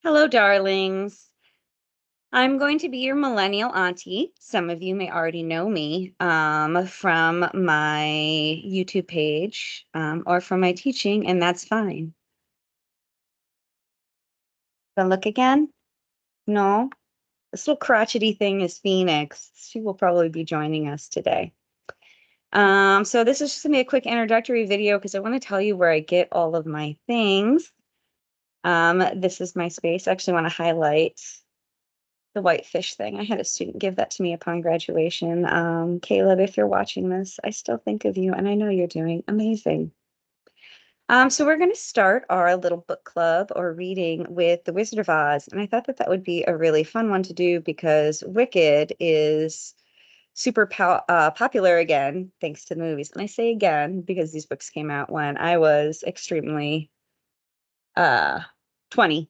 Hello, darlings. I'm going to be your Millennial Auntie. Some of you may already know me from my YouTube page or from my teaching, and that's fine. But look again? No? This little crotchety thing is Phoenix. She will probably be joining us today. So this is just going to be a quick introductory video because I want to tell you where I get all of my things. This is my space. I actually want to highlight the white fish thing. I had a student give that to me upon graduation. Caleb, if you're watching this, I still think of you, and I know you're doing amazing. So we're going to start our little book club or reading with The Wizard of Oz, and I thought that would be a really fun one to do because Wicked is super popular again, thanks to the movies. And I say again because these books came out when I was extremely 20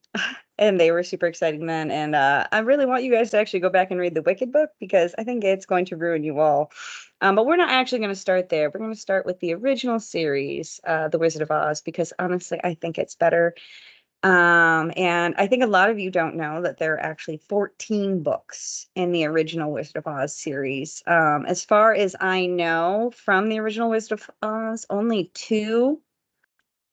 and they were super exciting then. And I really want you guys to actually go back and read the Wicked book because I think it's going to ruin you all. But we're not actually going to start there. We're going to start with the original series, The Wizard of Oz, because honestly, I think it's better. And I think a lot of you don't know that there are actually 14 books in the original Wizard of Oz series. As far as I know, from the original Wizard of Oz, only two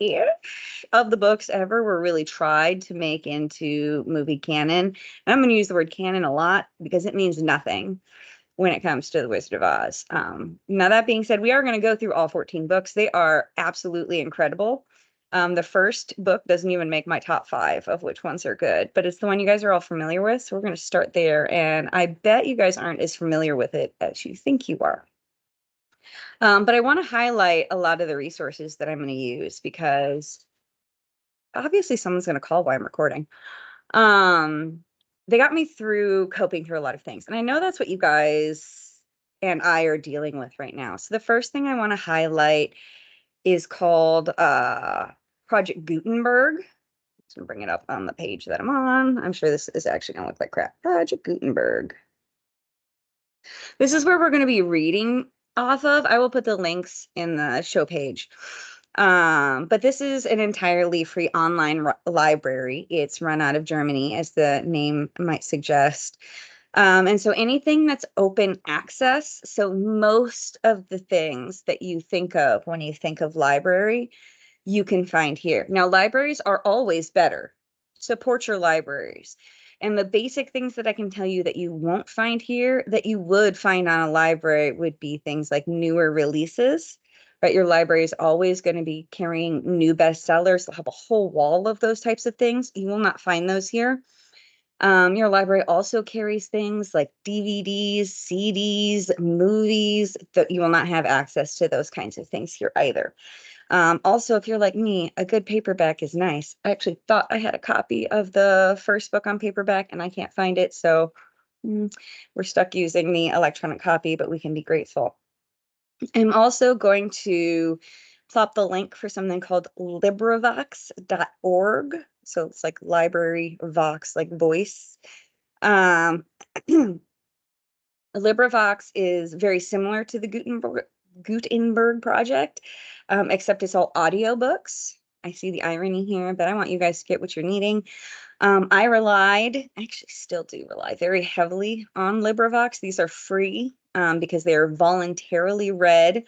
ish of the books ever were really tried to make into movie canon. And I'm going to use the word canon a lot because it means nothing when it comes to the Wizard of Oz. Now, that being said, we are going to go through all 14 books. They are absolutely incredible. The first book doesn't even make my top 5 of which ones are good, but it's the one you guys are all familiar with. So we're going to start there. And I bet you guys aren't as familiar with it as you think you are. But I want to highlight a lot of the resources that I'm going to use because obviously someone's going to call while I'm recording. They got me through coping through a lot of things. And I know that's what you guys and I are dealing with right now. So the first thing I want to highlight is called Project Gutenberg. I'm just going to bring it up on the page that I'm on. I'm sure this is actually going to look like crap. Project Gutenberg. This is where we're going to be reading off of. I will put the links in the show page. But this is an entirely free online library. It's run out of Germany, as the name might suggest. And so anything that's open access, so most of the things that you think of when you think of library, you can find here. Now, libraries are always better. Support your libraries. And the basic things that I can tell you that you won't find here that you would find on a library would be things like newer releases, right? Your library is always going to be carrying new bestsellers. They'll have a whole wall of those types of things. You will not find those here. Your library also carries things like DVDs, CDs, movies, that you will not have access to those kinds of things here either. Also, if you're like me, a good paperback is nice. I actually thought I had a copy of the first book on paperback and I can't find it. So we're stuck using the electronic copy, but we can be grateful. I'm also going to plop the link for something called Librivox.org. So it's like library vox, like voice. LibriVox is very similar to the Gutenberg project, except it's all audiobooks. I see the irony here, but I want you guys to get what you're needing. I actually still do rely very heavily on LibriVox. These are free because they are voluntarily read,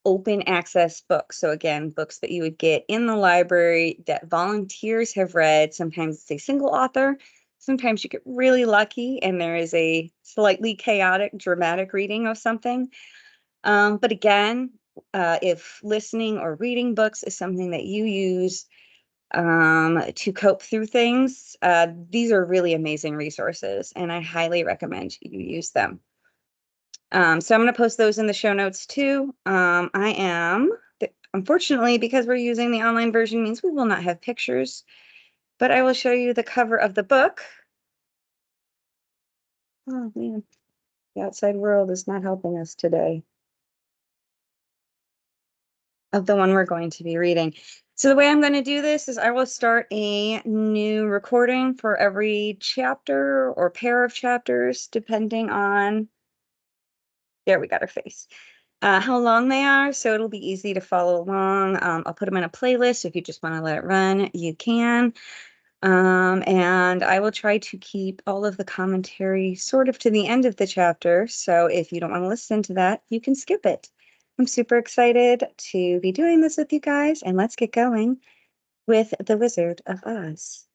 open access books. So again, books that you would get in the library that volunteers have read. Sometimes it's a single author. Sometimes you get really lucky and there is a slightly chaotic, dramatic reading of something. But again, if listening or reading books is something that you use to cope through things, these are really amazing resources, and I highly recommend you use them. So I'm going to post those in the show notes too. Unfortunately, because we're using the online version means we will not have pictures, but I will show you the cover of the book. Oh man, the outside world is not helping us today. Of the one we're going to be reading. So the way I'm going to do this is I will start a new recording for every chapter or pair of chapters, depending on, there we got our face, how long they are. So it'll be easy to follow along. I'll put them in a playlist. If you just want to let it run, you can. And I will try to keep all of the commentary sort of to the end of the chapter. So if you don't want to listen to that, you can skip it. I'm super excited to be doing this with you guys, and let's get going with The Wizard of Oz.